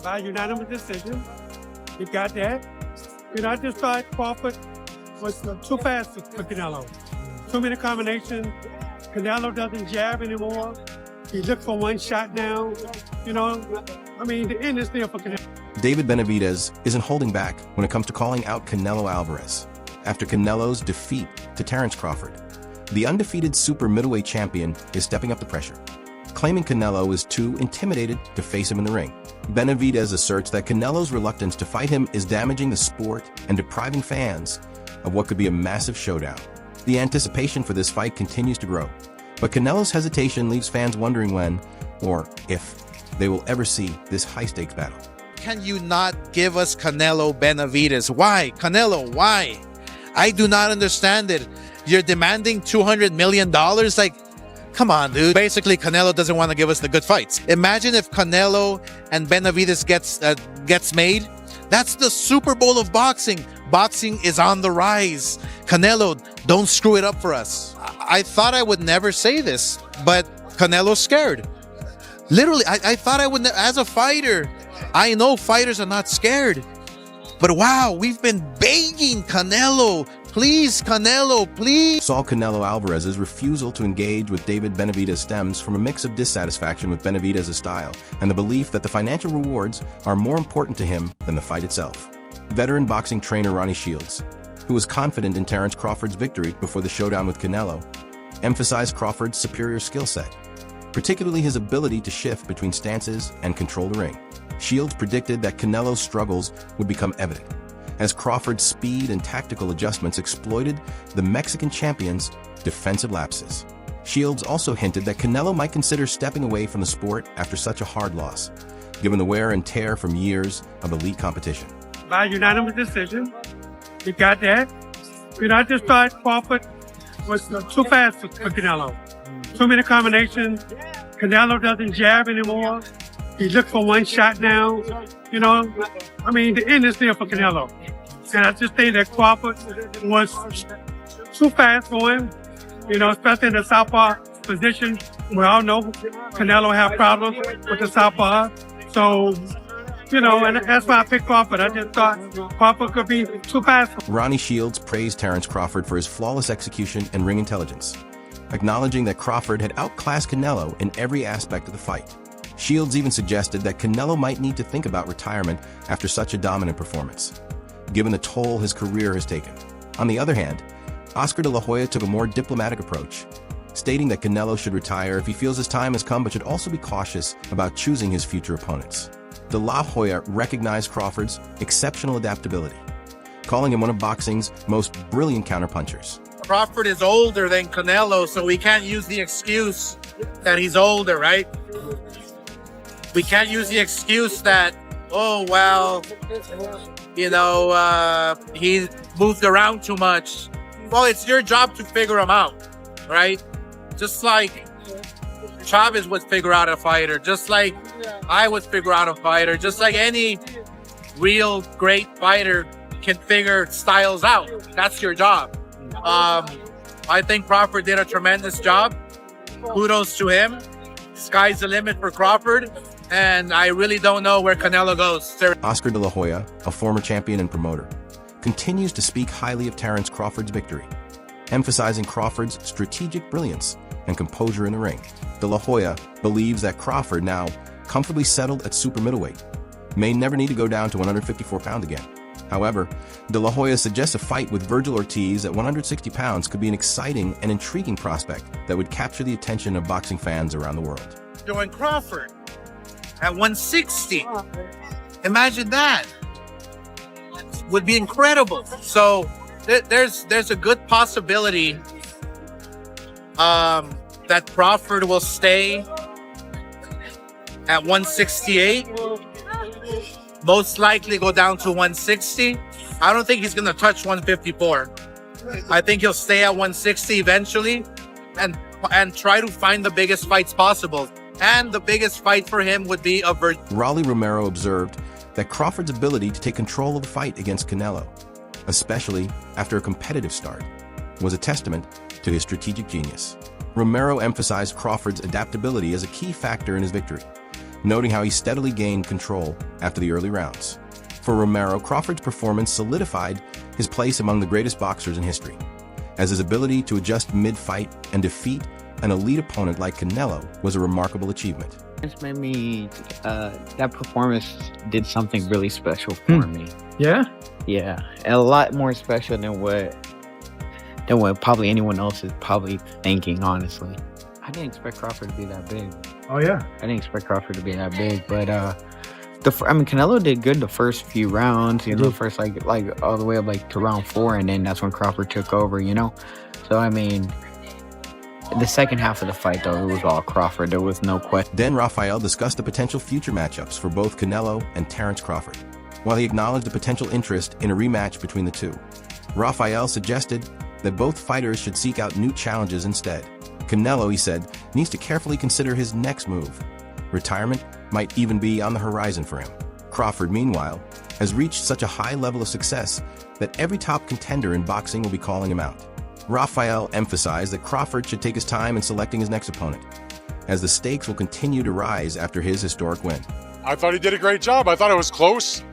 by unanimous decision. You got that. I just thought Crawford was too fast for Canelo. Too many combinations. Canelo doesn't jab anymore. He looks for one shot now. The end is there for Canelo. David Benavidez isn't holding back when it comes to calling out Canelo Alvarez after Canelo's defeat to Terence Crawford. The undefeated super middleweight champion is stepping up the pressure, claiming Canelo is too intimidated to face him in the ring. Benavidez asserts that Canelo's reluctance to fight him is damaging the sport and depriving fans of what could be a massive showdown. The anticipation for this fight continues to grow, but Canelo's hesitation leaves fans wondering when, or if, they will ever see this high-stakes battle. Can you not give us Canelo Benavidez? Why? Canelo, why? I do not understand it. You're demanding $200 million? Like, come on, dude. Basically, Canelo doesn't want to give us the good fights. Imagine if Canelo and Benavidez gets made. That's the Super Bowl of boxing. Boxing is on the rise. Canelo, don't screw it up for us. I thought I would never say this, but Canelo's scared. Literally, I thought I would, as a fighter, I know fighters are not scared. But wow, we've been begging Canelo. Please, Canelo, please. Saul Canelo Alvarez's refusal to engage with David Benavidez stems from a mix of dissatisfaction with Benavidez's style and the belief that the financial rewards are more important to him than the fight itself. Veteran boxing trainer Ronnie Shields, who was confident in Terence Crawford's victory before the showdown with Canelo, emphasized Crawford's superior skill set, particularly his ability to shift between stances and control the ring. Shields predicted that Canelo's struggles would become evident, as Crawford's speed and tactical adjustments exploited the Mexican champion's defensive lapses. Shields also hinted that Canelo might consider stepping away from the sport after such a hard loss, given the wear and tear from years of elite competition. By unanimous decision. You got that. I just thought Crawford was too fast for Canelo. Too many combinations. Canelo doesn't jab anymore. He looks for one shot now. The end is there for Canelo. And I just think that Crawford was too fast for him, especially in the southpaw position. We all know Canelo have problems with the southpaw. So, and that's why I picked Crawford. I just thought Crawford could be too fast. Ronnie Shields praised Terence Crawford for his flawless execution and ring intelligence, acknowledging that Crawford had outclassed Canelo in every aspect of the fight. Shields even suggested that Canelo might need to think about retirement after such a dominant performance, given the toll his career has taken. On the other hand, Oscar de la Hoya took a more diplomatic approach, stating that Canelo should retire if he feels his time has come but should also be cautious about choosing his future opponents. De la Hoya recognized Crawford's exceptional adaptability, calling him one of boxing's most brilliant counterpunchers. Crawford is older than Canelo, so we can't use the excuse that he's older, right? We can't use the excuse that, he moved around too much. Well, it's your job to figure him out, right? Just like Chavez would figure out a fighter, just like I would figure out a fighter, just like any real great fighter can figure styles out. That's your job. I think Crawford did a tremendous job. Kudos to him. Sky's the limit for Crawford. And I really don't know where Canelo goes. Oscar de la Hoya, a former champion and promoter, continues to speak highly of Terence Crawford's victory, emphasizing Crawford's strategic brilliance and composure in the ring. De la Hoya believes that Crawford, now comfortably settled at super middleweight, may never need to go down to 154 pounds again. However, De La Hoya suggests a fight with Virgil Ortiz at 160 pounds could be an exciting and intriguing prospect that would capture the attention of boxing fans around the world. Join Crawford at 160. Imagine that. Would be incredible. So there's a good possibility that Crawford will stay at 168. Most likely go down to 160. I don't think he's going to touch 154. I think he'll stay at 160 eventually and try to find the biggest fights possible. And the biggest fight for him would be a Rolly Romero observed that Crawford's ability to take control of the fight against Canelo, especially after a competitive start, was a testament to his strategic genius. Romero emphasized Crawford's adaptability as a key factor in his victory, noting how he steadily gained control after the early rounds. For Romero, Crawford's performance solidified his place among the greatest boxers in history, as his ability to adjust mid-fight and defeat an elite opponent like Canelo was a remarkable achievement. It's made me, that performance did something really special for me. Yeah? Yeah, a lot more special than what probably anyone else is probably thinking, honestly. I didn't expect Crawford to be that big. Oh, yeah. I didn't expect Crawford to be that big, but Canelo did good the first few rounds, you know, first like all the way up like to round 4, and then that's when Crawford took over, you know. So I mean, the second half of the fight though, it was all Crawford. There was no question. Then Rafael discussed the potential future matchups for both Canelo and Terence Crawford, while he acknowledged the potential interest in a rematch between the two. Rafael suggested that both fighters should seek out new challenges instead. Canelo, he said, needs to carefully consider his next move. Retirement might even be on the horizon for him. Crawford, meanwhile, has reached such a high level of success that every top contender in boxing will be calling him out. Rafael emphasized that Crawford should take his time in selecting his next opponent, as the stakes will continue to rise after his historic win. I thought he did a great job. I thought it was close.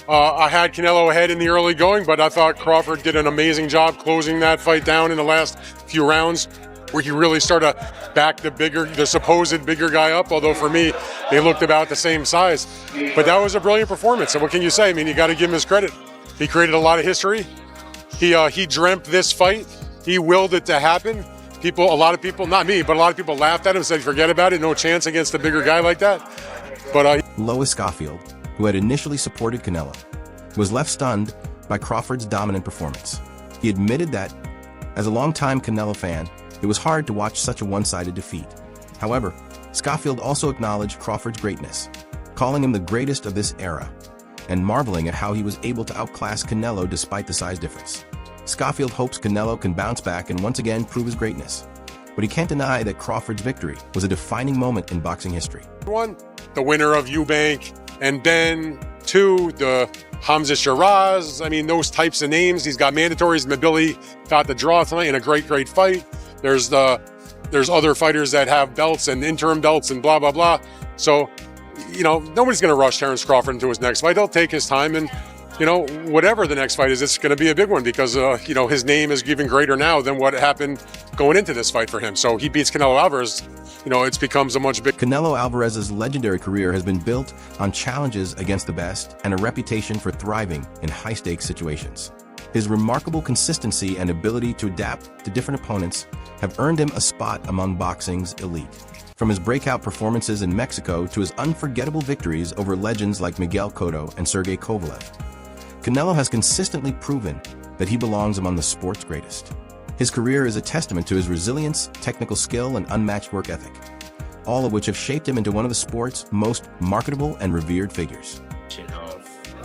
I had Canelo ahead in the early going, but I thought Crawford did an amazing job closing that fight down in the last few rounds, where he really started to back the supposed bigger guy up, although for me, they looked about the same size. But that was a brilliant performance, and what can you say? I mean, you got to give him his credit. He created a lot of history. He dreamt this fight. He willed it to happen. A lot of people, not me, but a lot of people laughed at him, said, forget about it, no chance against a bigger guy like that. But Lois Schofield, who had initially supported Canelo, was left stunned by Crawford's dominant performance. He admitted that, as a longtime Canelo fan, it was hard to watch such a one-sided defeat. However, Schofield also acknowledged Crawford's greatness, calling him the greatest of this era, and marveling at how he was able to outclass Canelo despite the size difference. Schofield hopes Canelo can bounce back and once again prove his greatness, but he can't deny that Crawford's victory was a defining moment in boxing history. 1, the winner of Eubank, and then 2, the Hamza Shiraz. I mean, those types of names. He's got mandatories. Mabili got the draw tonight in a great fight. There's other fighters that have belts and interim belts and blah, blah, blah. So, you know, nobody's going to rush Terence Crawford into his next fight. He'll take his time, and, you know, whatever the next fight is, it's going to be a big one because, you know, his name is even greater now than what happened going into this fight for him. So he beats Canelo Alvarez, you know, it becomes a much bigger. Canelo Alvarez's legendary career has been built on challenges against the best and a reputation for thriving in high-stakes situations. His remarkable consistency and ability to adapt to different opponents have earned him a spot among boxing's elite. From his breakout performances in Mexico to his unforgettable victories over legends like Miguel Cotto and Sergey Kovalev, Canelo has consistently proven that he belongs among the sport's greatest. His career is a testament to his resilience, technical skill, and unmatched work ethic, all of which have shaped him into one of the sport's most marketable and revered figures.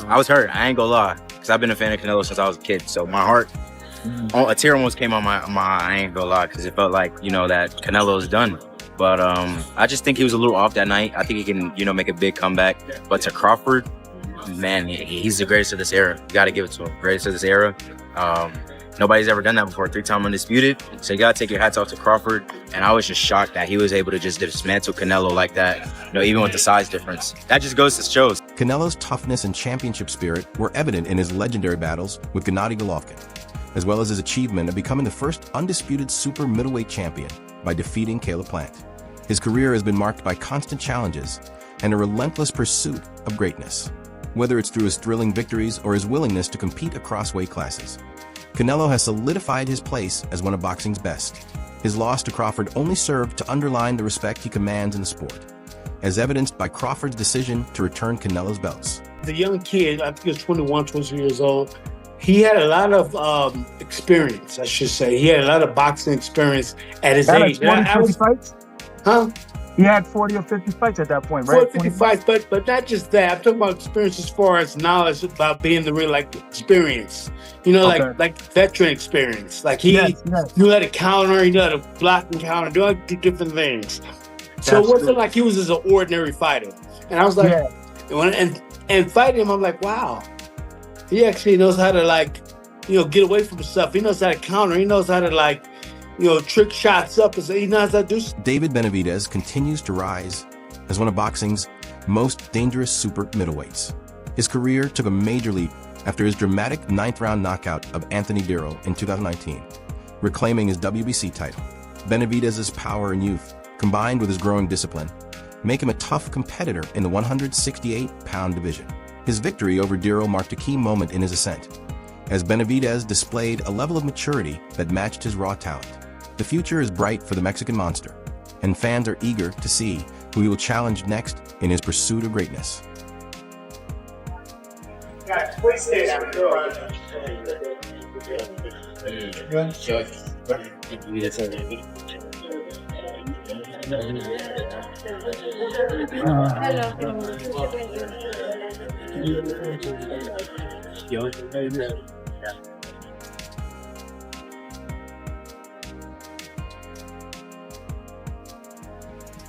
I was hurt, I ain't gonna lie, because I've been a fan of Canelo since I was a kid, so my heart, a tear almost came on my I ain't gonna lie, because it felt like, you know, that Canelo's done. But I just think he was a little off that night. I think he can, you know, make a big comeback. But to Crawford, man, he's the greatest of this era. You got to give it to him. Greatest of this era. Nobody's ever done that before. 3-time undisputed. So you got to take your hats off to Crawford. And I was just shocked that he was able to just dismantle Canelo like that, you know, even with the size difference. That just goes to show. Canelo's toughness and championship spirit were evident in his legendary battles with Gennady Golovkin, as well as his achievement of becoming the first undisputed super middleweight champion by defeating Caleb Plant. His career has been marked by constant challenges and a relentless pursuit of greatness, whether it's through his thrilling victories or his willingness to compete across weight classes. Canelo has solidified his place as one of boxing's best. His loss to Crawford only served to underline the respect he commands in the sport, as evidenced by Crawford's decision to return Canelo's belts. The young kid, I think he was 21, 22 years old, he had a lot of experience, I should say. He had a lot of boxing experience at his age. 40, 50 fights? Huh? He had 40 or 50 fights at that point, right? 40, 50 fights, but not just that. I'm talking about experience as far as knowledge about being the real, like, experience. You know, like veteran experience. Like he knew how to counter, he knew how to block and counter, do different things. So it wasn't like he was just an ordinary fighter. And I was like, and fighting him, I'm like, wow. He actually knows how to, like, you know, get away from stuff. He knows how to counter. He knows how to, like, you know, trick shots up. He knows how to do. David Benavidez continues to rise as one of boxing's most dangerous super middleweights. His career took a major leap after his dramatic 9th-round knockout of Anthony Dirrell in 2019, reclaiming his WBC title. Benavidez's power and youth, combined with his growing discipline, make him a tough competitor in the 168-pound division. His victory over Dirrell marked a key moment in his ascent, as Benavidez displayed a level of maturity that matched his raw talent. The future is bright for the Mexican monster, and fans are eager to see who he will challenge next in his pursuit of greatness.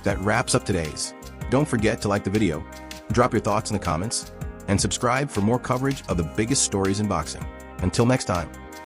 That wraps up today's. Don't forget to like the video, drop your thoughts in the comments, and subscribe for more coverage of the biggest stories in boxing. Until next time.